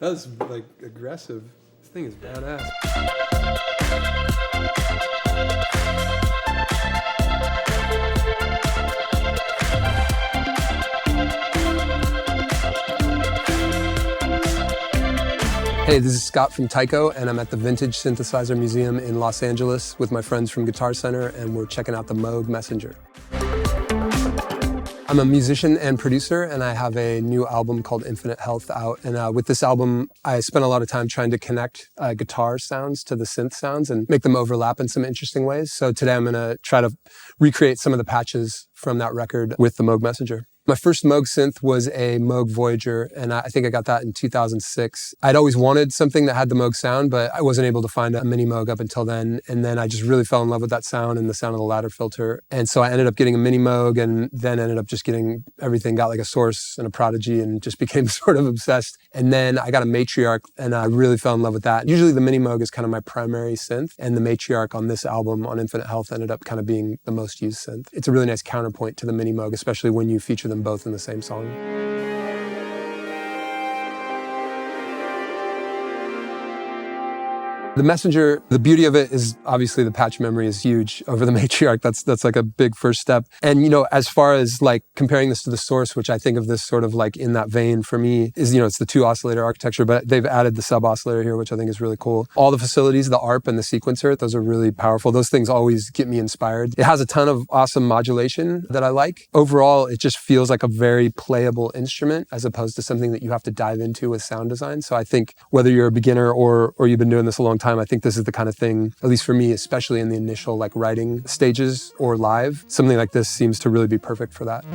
was like aggressive. This thing is badass. Hey, this is Scott from Tycho, and I'm at the Vintage Synthesizer Museum in Los Angeles with my friends from Guitarcenter, and we're checking out the Moog Messenger. I'm a musician and producer, and I have a new album called Infinite Health out. And with this album, I spent a lot of time trying to connect guitar sounds to the synth sounds and make them overlap in some interesting ways. So today I'm gonna try to recreate some of the patches from that record with the Moog Messenger. My first Moog synth was a Moog Voyager, and I think I got that in 2006. I'd always wanted something that had the Moog sound, but I wasn't able to find a Minimoog up until then. And then I just really fell in love with that sound and the sound of the ladder filter. And so I ended up getting a Minimoog, and then ended up just getting everything, got like a Source and a Prodigy, and just became sort of obsessed. And then I got a Matriarch, and I really fell in love with that. Usually the Minimoog is kind of my primary synth, and the Matriarch on this album, on Infinite Health, ended up kind of being the most used synth. It's a really nice counterpoint to the Minimoog, especially when you feature them both in the same song. The Messenger, the beauty of it is obviously the patch memory is huge over the Matriarch. That's like a big first step. And, you know, as far as like comparing this to the Source, which I think of this sort of like in that vein for me is, you know, it's the 2 oscillator architecture, but they've added the sub oscillator here, which I think is really cool. All the facilities, the ARP and the sequencer, those are really powerful. Those things always get me inspired. It has a ton of awesome modulation that I like. Overall, it just feels like a very playable instrument as opposed to something that you have to dive into with sound design. So I think whether you're a beginner or you've been doing this a long time, I think this is the kind of thing, at least for me, especially in the initial like writing stages or live, something like this seems to really be perfect for that.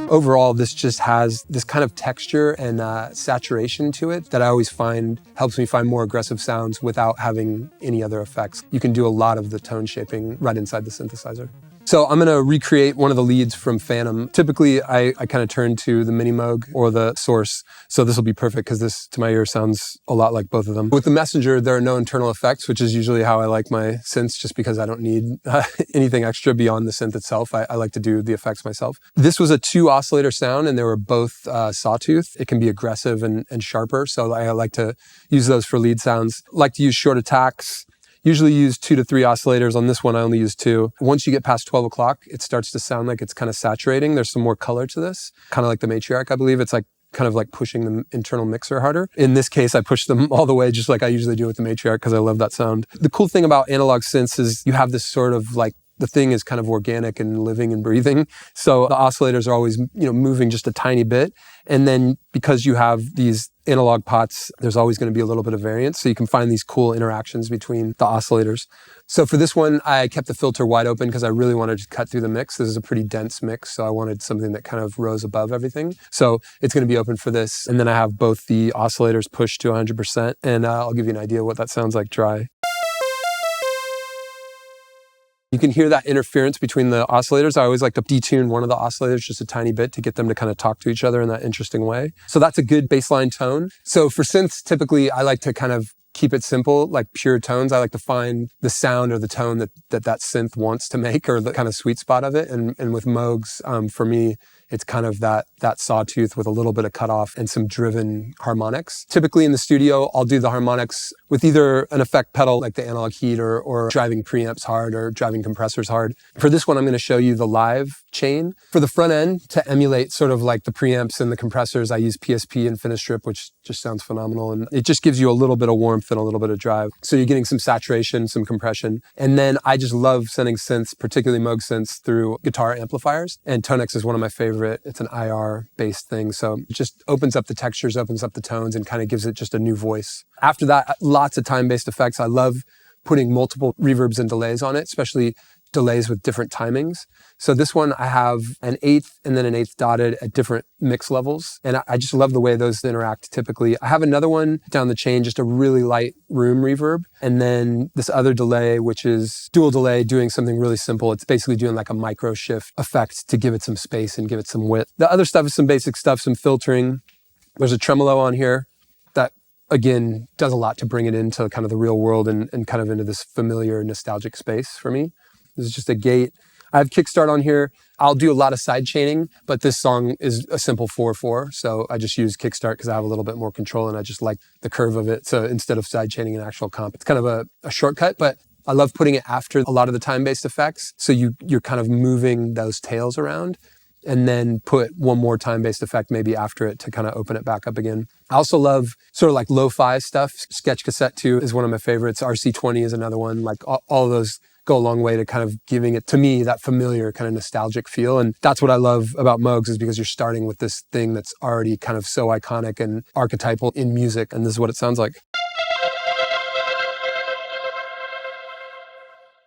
Overall, this just has this kind of texture and saturation to it that I always find helps me find more aggressive sounds without having any other effects. You can do a lot of the tone shaping right inside the synthesizer. So I'm gonna recreate one of the leads from Phantom. Typically, I kind of turn to the Minimoog or the Source. So this will be perfect because this, to my ear, sounds a lot like both of them. With the Messenger, there are no internal effects, which is usually how I like my synths, just because I don't need anything extra beyond the synth itself. I like to do the effects myself. This was a 2 oscillator sound, and they were both sawtooth. It can be aggressive and sharper, so I like to use those for lead sounds. Like to use short attacks. Usually use 2 to 3 oscillators. On this one, I only use 2. Once you get past 12 o'clock, it starts to sound like it's kind of saturating. There's some more color to this, kind of like the Matriarch, I believe. It's like kind of like pushing the internal mixer harder. In this case, I push them all the way, just like I usually do with the Matriarch, because I love that sound. The cool thing about analog synths is you have this sort of like, the thing is kind of organic and living and breathing. So the oscillators are always, you know, moving just a tiny bit. And then because you have these analog pots, there's always going to be a little bit of variance. So you can find these cool interactions between the oscillators. So for this one, I kept the filter wide open because I really wanted to cut through the mix. This is a pretty dense mix, so I wanted something that kind of rose above everything. So it's going to be open for this. And then I have both the oscillators pushed to 100%, and I'll give you an idea what that sounds like dry. You can hear that interference between the oscillators. I always like to detune one of the oscillators just a tiny bit to get them to kind of talk to each other in that interesting way. So that's a good baseline tone. So for synths, typically I like to kind of keep it simple, like pure tones. I like to find the sound or the tone that synth wants to make, or the kind of sweet spot of it. And with Moogs, for me, it's kind of that sawtooth with a little bit of cutoff and some driven harmonics. Typically in the studio, I'll do the harmonics with either an effect pedal like the analog heat or driving preamps hard or driving compressors hard. For this one, I'm going to show you the live chain. For the front end, to emulate sort of like the preamps and the compressors, I use PSP and Finistrip, which just sounds phenomenal. And it just gives you a little bit of warmth and a little bit of drive. So you're getting some saturation, some compression. And then I just love sending synths, particularly Moog synths, through guitar amplifiers. And Tonex is one of my favorite. It's an IR-based thing. So it just opens up the textures, opens up the tones, and kind of gives it just a new voice. After that, lots of time-based effects. I love putting multiple reverbs and delays on it, especially delays with different timings. So this one, I have an 1/8 and then an 1/8 dotted at different mix levels. And I just love the way those interact typically. I have another one down the chain, just a really light room reverb. And then this other delay, which is dual delay, doing something really simple. It's basically doing like a micro shift effect to give it some space and give it some width. The other stuff is some basic stuff, some filtering. There's a tremolo on here that, again, does a lot to bring it into kind of the real world and kind of into this familiar nostalgic space for me. This is just a gate. I have kickstart on here. I'll do a lot of side chaining, but this song is a simple 4/4. So I just use kickstart because I have a little bit more control and I just like the curve of it. So instead of side chaining an actual comp, it's kind of a shortcut, but I love putting it after a lot of the time-based effects. So you're kind of moving those tails around and then put one more time-based effect maybe after it to kind of open it back up again. I also love sort of like lo-fi stuff. Sketch Cassette 2 is one of my favorites. RC20 is another one. Like all of those go a long way to kind of giving it, to me, that familiar kind of nostalgic feel. And that's what I love about Moogs, is because you're starting with this thing that's already kind of so iconic and archetypal in music. And this is what it sounds like.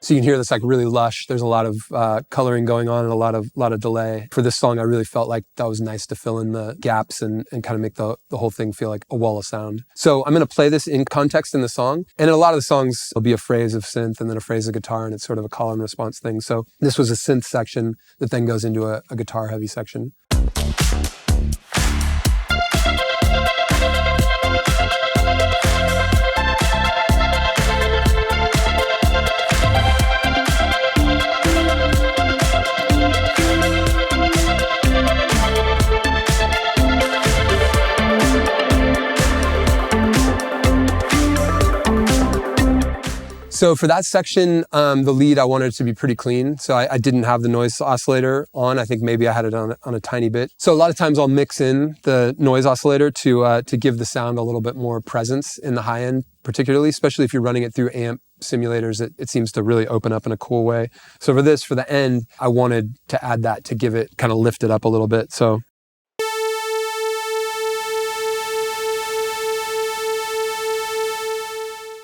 So you can hear this like really lush. There's a lot of coloring going on and a lot of delay. For this song, I really felt like that was nice to fill in the gaps and kind of make the whole thing feel like a wall of sound. So I'm going to play this in context in the song. And in a lot of the songs, there'll be a phrase of synth and then a phrase of guitar, and it's sort of a call and response thing. So this was a synth section that then goes into a guitar heavy section. So for that section, the lead, I wanted it to be pretty clean. So I didn't have the noise oscillator on. I think maybe I had it on a tiny bit. So a lot of times I'll mix in the noise oscillator to give the sound a little bit more presence in the high end, particularly, especially if you're running it through amp simulators. It seems to really open up in a cool way. So for this, for the end, I wanted to add that to give it kind of lift it up a little bit. So.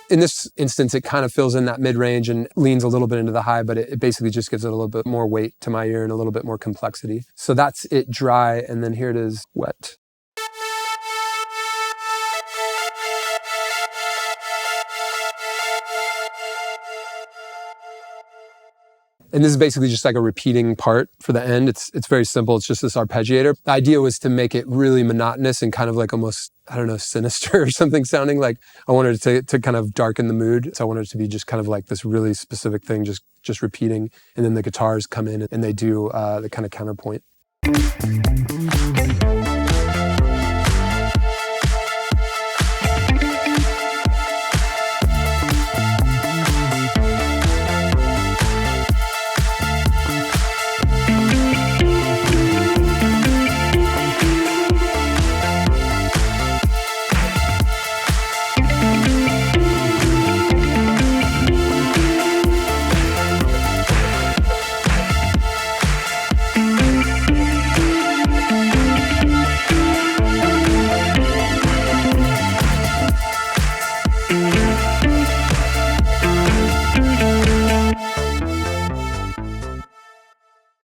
In this instance, it kind of fills in that mid-range and leans a little bit into the high, but it basically just gives it a little bit more weight to my ear and a little bit more complexity. So that's it dry, and then here it is wet. And this is basically just like a repeating part for the end. It's very simple. It's just this arpeggiator. The idea was to make it really monotonous and kind of like almost, I don't know, sinister or something sounding. Like I wanted it to kind of darken the mood. So I wanted it to be just kind of like this really specific thing, just repeating. And then the guitars come in and they do the kind of counterpoint.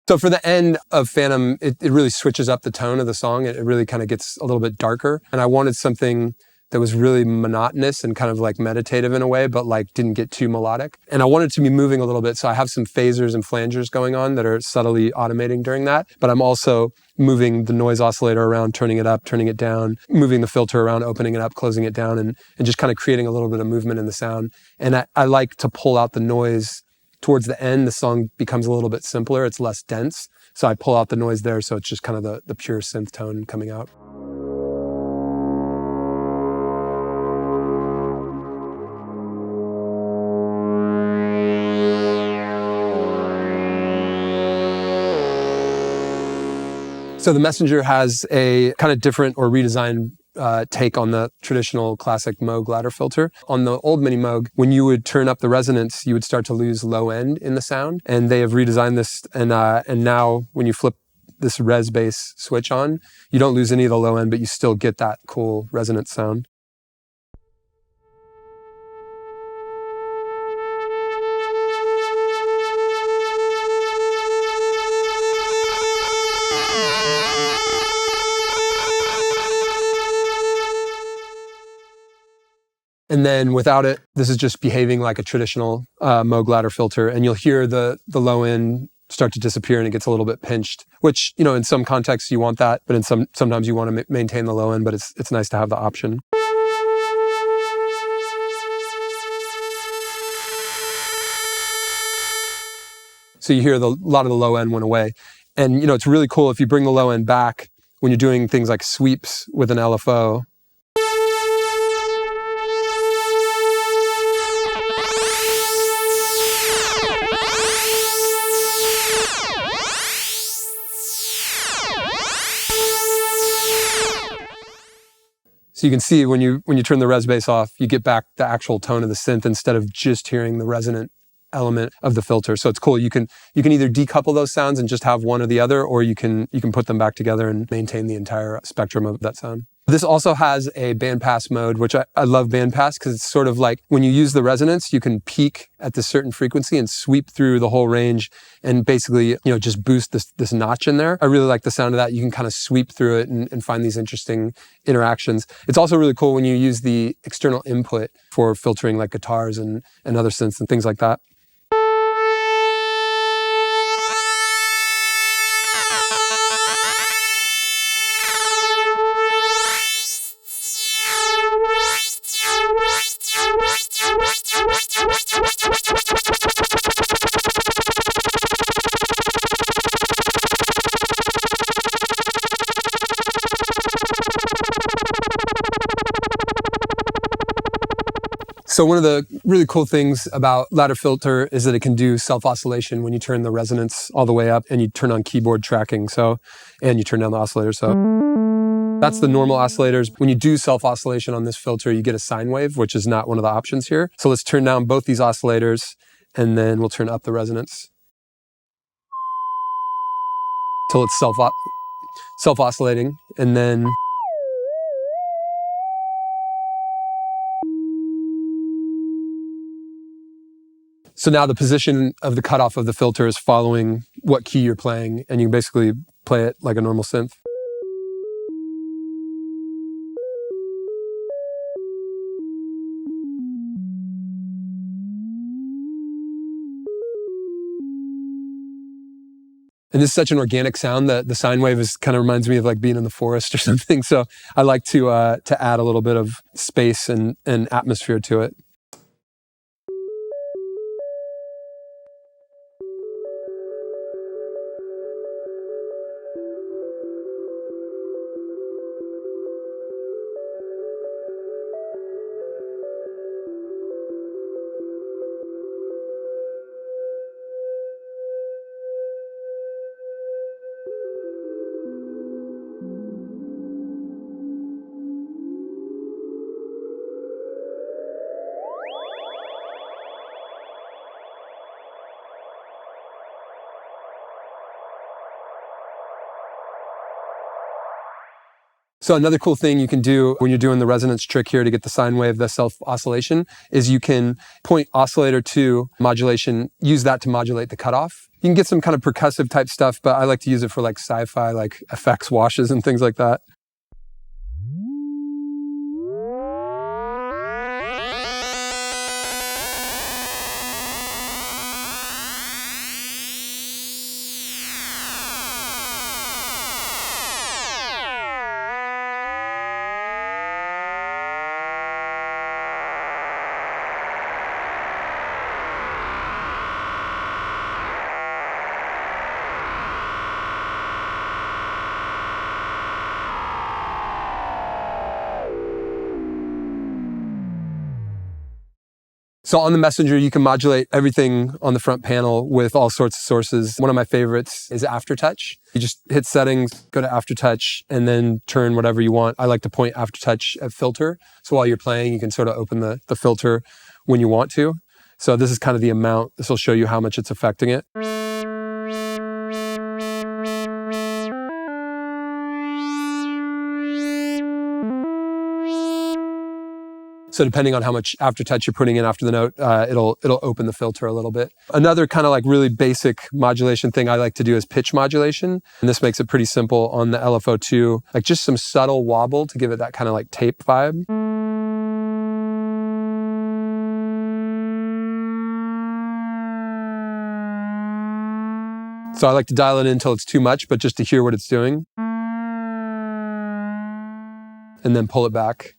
So for the end of Phantom, it really switches up the tone of the song. It really kind of gets a little bit darker. And I wanted something that was really monotonous and kind of like meditative in a way, but like didn't get too melodic. And I wanted to be moving a little bit. So I have some phasers and flangers going on that are subtly automating during that. But I'm also moving the noise oscillator around, turning it up, turning it down, moving the filter around, opening it up, closing it down, and just kind of creating a little bit of movement in the sound. And I like to pull out the noise. Towards the end, the song becomes a little bit simpler. It's less dense. So I pull out the noise there. So it's just kind of the pure synth tone coming out. So the Messenger has a kind of different or redesigned take on the traditional classic Moog ladder filter. On the old Minimoog, when you would turn up the resonance, you would start to lose low end in the sound. And they have redesigned this, and now when you flip this res bass switch on, you don't lose any of the low end, but you still get that cool resonance sound. And then without it, this is just behaving like a traditional Moog ladder filter. And you'll hear the low end start to disappear and it gets a little bit pinched, which, you know, in some contexts you want that, but in sometimes you want to maintain the low end, but it's nice to have the option. So you hear a lot of the low end went away. And, it's really cool if you bring the low end back when you're doing things like sweeps with an LFO. So you can see when you turn the res bass off, you get back the actual tone of the synth instead of just hearing the resonant element of the filter. So it's cool. You can either decouple those sounds and just have one or the other, or you can put them back together and maintain the entire spectrum of that sound. This also has a bandpass mode, which I love bandpass because it's sort of like when you use the resonance, you can peak at this certain frequency and sweep through the whole range and basically, just boost this notch in there. I really like the sound of that. You can kind of sweep through it and find these interesting interactions. It's also really cool when you use the external input for filtering like guitars and other synths and things like that. So one of the really cool things about ladder filter is that it can do self-oscillation when you turn the resonance all the way up and you turn on keyboard tracking, and you turn down the oscillator. So that's the normal oscillators. When you do self-oscillation on this filter, you get a sine wave, which is not one of the options here. So let's turn down both these oscillators, and then we'll turn up the resonance till it's self-oscillating, and then so now the position of the cutoff of the filter is following what key you're playing, and you can basically play it like a normal synth. And this is such an organic sound that the sine wave kind of reminds me of like being in the forest or something. So I like to add a little bit of space and atmosphere to it. So another cool thing you can do when you're doing the resonance trick here to get the sine wave, the self-oscillation, is you can point oscillator to modulation, use that to modulate the cutoff. You can get some kind of percussive type stuff, but I like to use it for like sci-fi, like effects washes and things like that. So on the Messenger, you can modulate everything on the front panel with all sorts of sources. One of my favorites is aftertouch. You just hit settings, go to aftertouch, and then turn whatever you want. I like to point aftertouch at filter. So while you're playing, you can sort of open the filter when you want to. So this is kind of the amount. This will show you how much it's affecting it. So depending on how much aftertouch you're putting in after the note, it'll open the filter a little bit. Another kind of like really basic modulation thing I like to do is pitch modulation. And this makes it pretty simple on the LFO2, like just some subtle wobble to give it that kind of like tape vibe. So I like to dial it in until it's too much, but just to hear what it's doing. And then pull it back.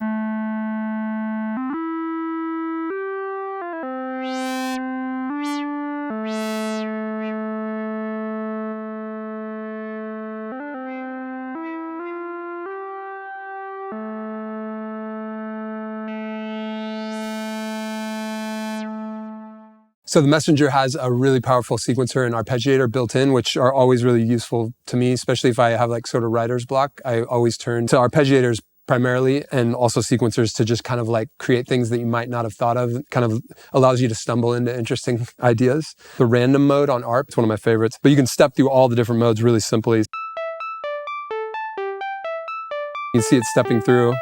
So the Messenger has a really powerful sequencer and arpeggiator built in, which are always really useful to me, especially if I have like sort of writer's block. I always turn to arpeggiators primarily, and also sequencers to just kind of like create things that you might not have thought of. Kind of allows you to stumble into interesting ideas. The random mode on ARP is one of my favorites, but you can step through all the different modes really simply. You can see it stepping through.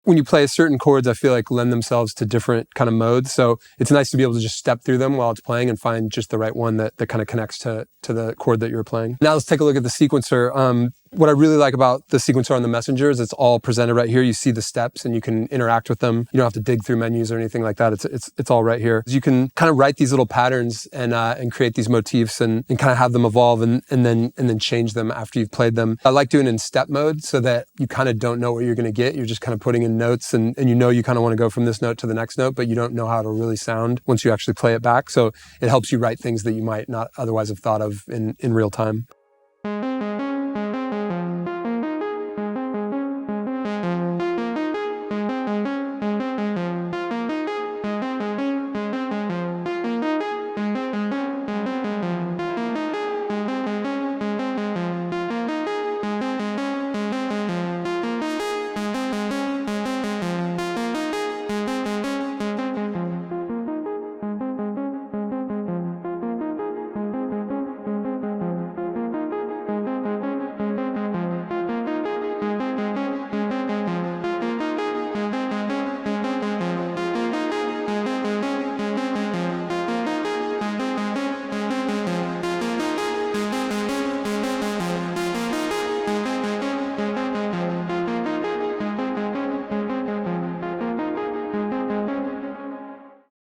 When you play certain chords, I feel like lend themselves to different kind of modes. So it's nice to be able to just step through them while it's playing and find just the right one that kind of connects to the chord that you're playing. Now let's take a look at the sequencer. What I really like about the sequencer on the Messenger is it's all presented right here. You see the steps and you can interact with them. You don't have to dig through menus or anything like that. It's all right here. You can kind of write these little patterns and create these motifs and kind of have them evolve and then change them after you've played them. I like doing it in step mode so that you kind of don't know what you're going to get. You're just kind of putting in notes and you kind of want to go from this note to the next note, but you don't know how it'll really sound once you actually play it back. So it helps you write things that you might not otherwise have thought of in real time.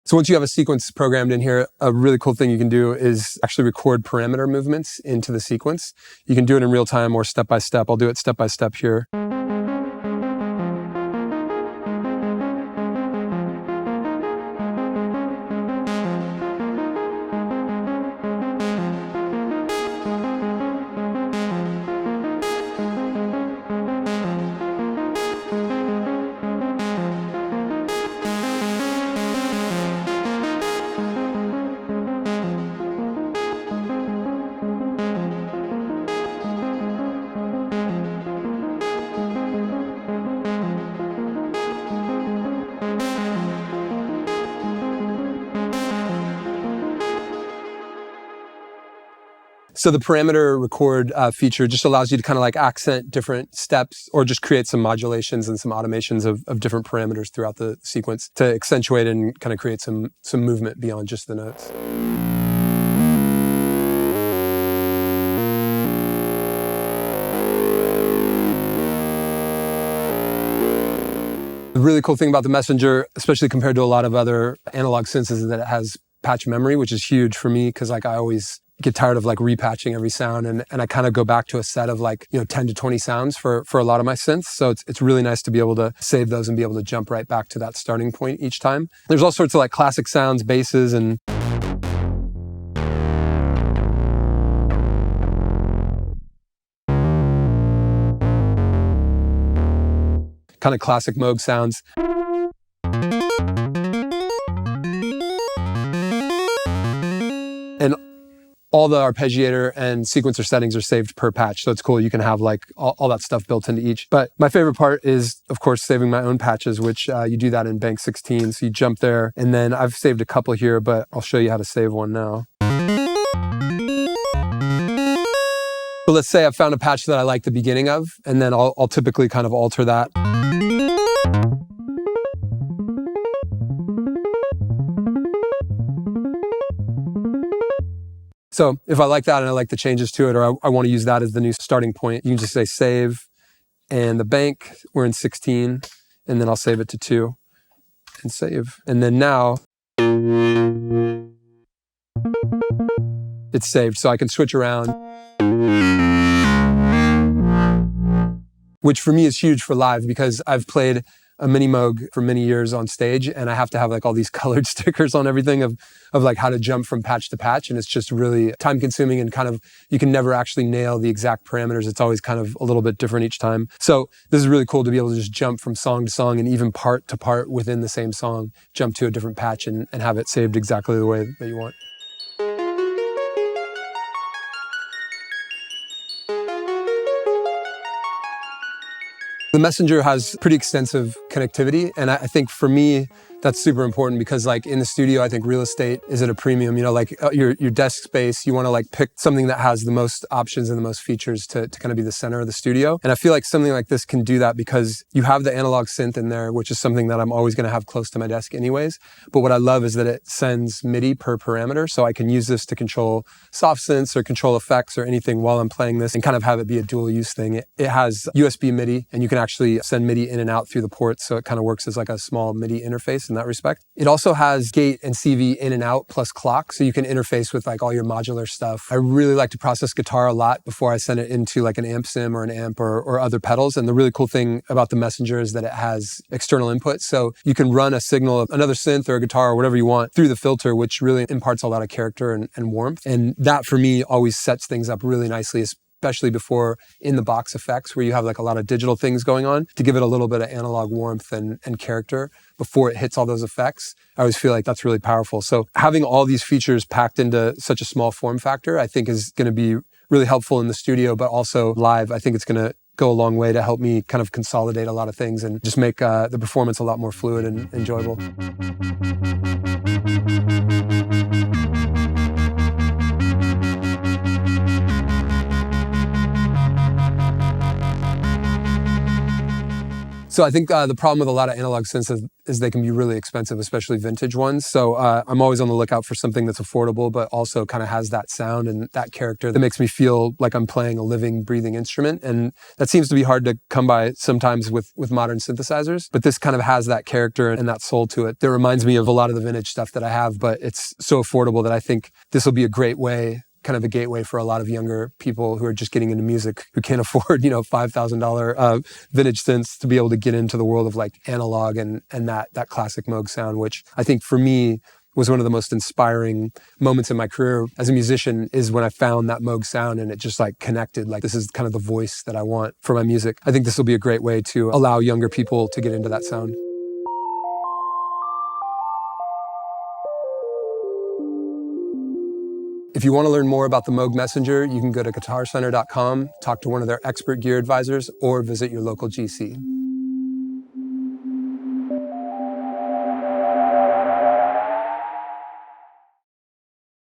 So once you have a sequence programmed in here, a really cool thing you can do is actually record parameter movements into the sequence. You can do it in real time or step by step. I'll do it step by step here. So the parameter record feature just allows you to kind of like accent different steps or just create some modulations and some automations of different parameters throughout the sequence to accentuate and kind of create some movement beyond just the notes. The really cool thing about the Messenger, especially compared to a lot of other analog synths, is that it has patch memory, which is huge for me because like I always get tired of like repatching every sound and I kind of go back to a set of like 10 to 20 sounds for a lot of my synths. So it's really nice to be able to save those and be able to jump right back to that starting point each time. There's all sorts of like classic sounds, basses, and kind of classic Moog sounds. And all the arpeggiator and sequencer settings are saved per patch. So it's cool. You can have like all that stuff built into each. But my favorite part is, of course, saving my own patches, which you do that in bank 16. So you jump there. And then I've saved a couple here, but I'll show you how to save one now. So let's say I found a patch that I like the beginning of, and then I'll typically kind of alter that. So if I like that and I like the changes to it, or I want to use that as the new starting point, you can just say save, and the bank, we're in 16, and then I'll save it to 2 and save. And then now it's saved, so I can switch around, which for me is huge for live because I've played a Minimoog for many years on stage, and I have to have like all these colored stickers on everything of like how to jump from patch to patch, and it's just really time consuming and kind of, you can never actually nail the exact parameters. It's always kind of a little bit different each time. So this is really cool to be able to just jump from song to song and even part to part within the same song, jump to a different patch and have it saved exactly the way that you want. The Messenger has pretty extensive connectivity, and I think for me, that's super important because like in the studio, I think real estate is at a premium, you know, like your desk space, you want to like pick something that has the most options and the most features to kind of be the center of the studio. And I feel like something like this can do that because you have the analog synth in there, which is something that I'm always going to have close to my desk anyways. But what I love is that it sends MIDI per parameter. So I can use this to control soft synths or control effects or anything while I'm playing this and kind of have it be a dual use thing. It has USB MIDI, and you can actually send MIDI in and out through the ports. So it kind of works as like a small MIDI interface in that respect. It also has gate and CV in and out plus clock, so you can interface with like all your modular stuff. I really like to process guitar a lot before I send it into like an amp sim or an amp or other pedals. And the really cool thing about the Messenger is that it has external input. So you can run a signal of another synth or a guitar or whatever you want through the filter, which really imparts a lot of character and warmth. And that for me always sets things up really nicely, especially before in the box effects where you have like a lot of digital things going on, to give it a little bit of analog warmth and character before it hits all those effects. I always feel like that's really powerful. So having all these features packed into such a small form factor, I think is going to be really helpful in the studio, but also live. I think it's going to go a long way to help me kind of consolidate a lot of things and just make the performance a lot more fluid and enjoyable. So I think the problem with a lot of analog synths is they can be really expensive, especially vintage ones. So I'm always on the lookout for something that's affordable, but also kind of has that sound and that character that makes me feel like I'm playing a living, breathing instrument. And that seems to be hard to come by sometimes with modern synthesizers. But this kind of has that character and that soul to it that reminds me of a lot of the vintage stuff that I have, but it's so affordable that I think this will be a great way, kind of a gateway for a lot of younger people who are just getting into music, who can't afford, $5,000 vintage synths, to be able to get into the world of like analog and that classic Moog sound, which I think for me was one of the most inspiring moments in my career as a musician, is when I found that Moog sound and it just like connected. Like, this is kind of the voice that I want for my music. I think this will be a great way to allow younger people to get into that sound. If you want to learn more about the Moog Messenger, you can go to guitarcenter.com, talk to one of their expert gear advisors, or visit your local GC.